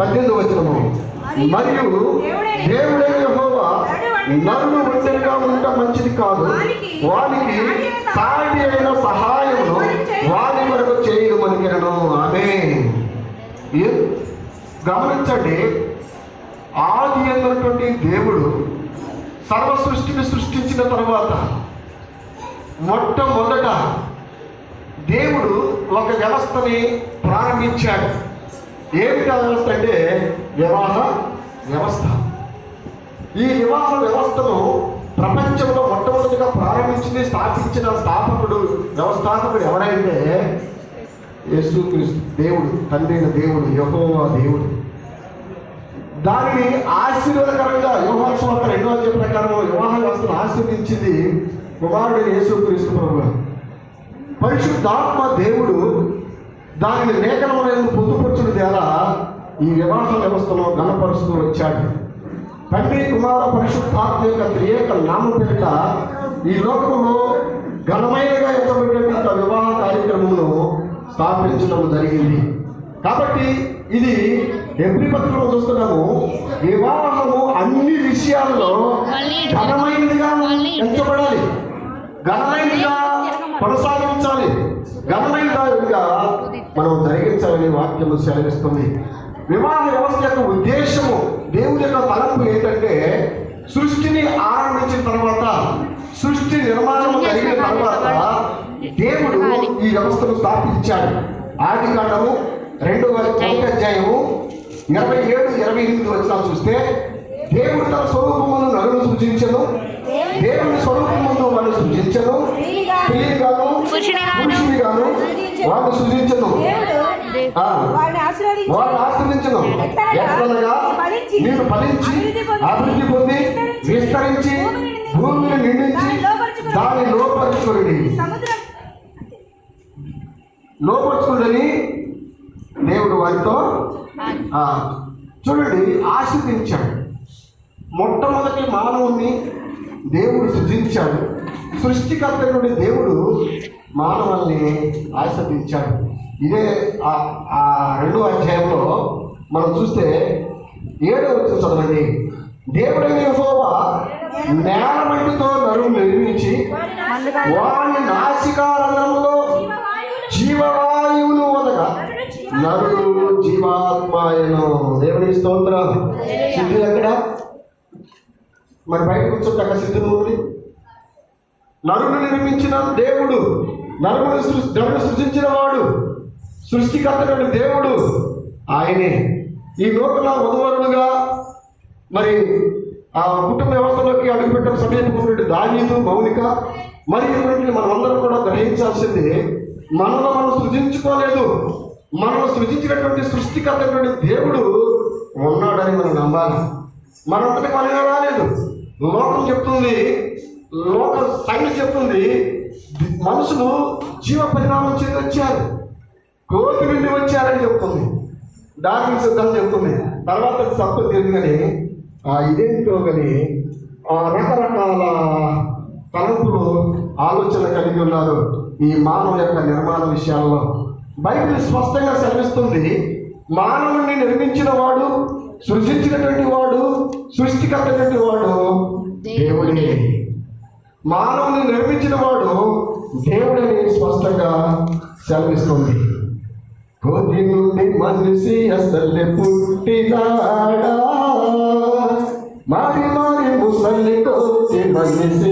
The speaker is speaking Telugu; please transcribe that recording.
18వ వచనము, మరియు దేవుడైన యెహోవా నరుడు ఒంటరిగా ఉండటం మంచిది కాదు, వానికి సాటి అయిన సహాయమును వారి వరకు చేయమనికెనను. ఆమేన్. గమనించండి, ఆది అయినటువంటి దేవుడు సర్వ సృష్టిని సృష్టించిన తర్వాత మొట్టమొదట దేవుడు ఒక వ్యవస్థని ప్రారంభించాడు. ఏమిటి ఆ వ్యవస్థ అంటే వివాహ వ్యవస్థ. ఈ వివాహ వ్యవస్థను ప్రపంచంలో మొట్టమొదటిగా ప్రారంభించింది, స్థాపకుడు వ్యవస్థాపకుడు ఎవరైతే యేసుక్రీస్తు దేవుడు, తండ్రి అయిన దేవుడు, యెహోవా దేవుడు. దానిని ఆశీర్వాదకరంగా యోహాను సువార్త 2వ అధ్యాయం ప్రకారం వివాహ వ్యవస్థను ఆశీర్వదించింది కుమారుడు యేసుక్రీస్తు ప్రభువు. పరిశుద్ధాత్మ దేవుడు దానిని లేఖనమైన పొందుపరచుడు ద్వారా ఈ వివాహ వ్యవస్థను ఘనపరుస్తూ వచ్చాడు. తండ్రి కుమార పరిశుద్ధాత్మ యొక్క త్రియేక నామం పేరిట ఈ లోకంలో ఘనమైనగా ఎంచబడినటువంటి వివాహ కార్యక్రమమును స్థాపించడం జరిగింది. కాబట్టి ఇది ఎబ్రీ పత్రికలో చూస్తున్నాము, వివాహము అన్ని విషయాల్లో ఘనమైనదిగా ఎంచబడాలి, ఘనమైనదిగా కొనసాగించాలి, ఘనమైనదిగా మనం జరిగించాలని వాక్యము సెలవిస్తుంది. వివాహ వ్యవస్థ యొక్క ఉద్దేశము, దేవుని యొక్క తలంపు ఏంటంటే, సృష్టిని ఆరంభించిన తర్వాత, సృష్టి నిర్మాణం జరిగిన తర్వాత దేవుడు ఈ వ్యవస్థను స్థాపించాడు. ఆది కాండము 2వ అధ్యాయము 27-28 వచనాలు చూస్తే, దేవుడు తన స్వరూపమును నరుని సృజించెను, దేవుని స్వరూపమును వారిని సృజించెను, స్త్రీగాను పురుషునిగాను వారిని సృజించెను, వారిని ఆశీర్వదించెను. ఎట్లనగా మీరు ఫలించి అభివృద్ధి పొంది విస్తరించి భూమిని నిండించి దాన్ని లోపరుచుకుని దేవుడు వారితో చూడండి ఆశీర్వదించాడు. మొట్టమొదటి మానవుణ్ణి దేవుడు సృజించాడు. సృష్టికర్త నుండి దేవుడు మానవుల్ని ఆశీర్వదించాడు. ఇదే ఆ 2వ అధ్యాయంలో మనం చూస్తే 7వ వచనం చదవండి. దేవుడైన యెహోవా నేల మట్టితో నరుని నిర్మించి వాని నాసికారంధ్రములో జీవవాయువును వదగా నరుడు జీవాత్మాయను. దేవుని స్తోత్రం. సిద్ధులు ఎక్కడ? మరి బయట కూర్చొని అక్కడ సిద్ధులు ఉంది. నరుని నిర్మించిన దేవుడు, నరుని సృజించిన వాడు, సృష్టికర్త దేవుడు ఆయనే. ఈ లోకంలో వధువరులుగా మరి ఆ కుటుంబ వ్యవస్థలోకి అడుగుపెట్టిన సమయంలో దావీదు, మౌనిక మరియు మనమందరం కూడా గ్రహించాల్సింది, మనలో మనం సృజించుకోలేదు, మనం సృజించినటువంటి సృష్టికర్త దేవుడు ఉన్నాడని మనం నమ్మాలి. మనంతటి మనమే రాలేదు. లోకం చెప్తుంది, లోక సైన్స్ చెప్తుంది, మనుషులు జీవ పరిణామం చెంది వచ్చారు, కోతి నుండి వచ్చారని చెప్తుంది. డార్విన్ సిద్ధాంతం చెప్తుంది. తర్వాత తప్పు తెలియదు కానీ ఇదేంటో కానీ రకరకాల తలంపులు ఆలోచన కలిగి ఉన్నారు ఈ మానవ యొక్క నిర్మాణ విషయాల్లో. బైబిల్ స్పష్టంగా సెలవిస్తుంది, మానవుడిని నిర్మించిన వాడు, సృజించినటువంటి వాడు, సృష్టికర్తటువంటి వాడు దేవుడే. మానవుని నిర్మించిన వాడు దేవుడని స్పష్టంగా సెలవిస్తుంది. కోతి నుండి మనిషి అసలు పుట్టినాడా, మారి మారి ముసలి కోతి మనిషి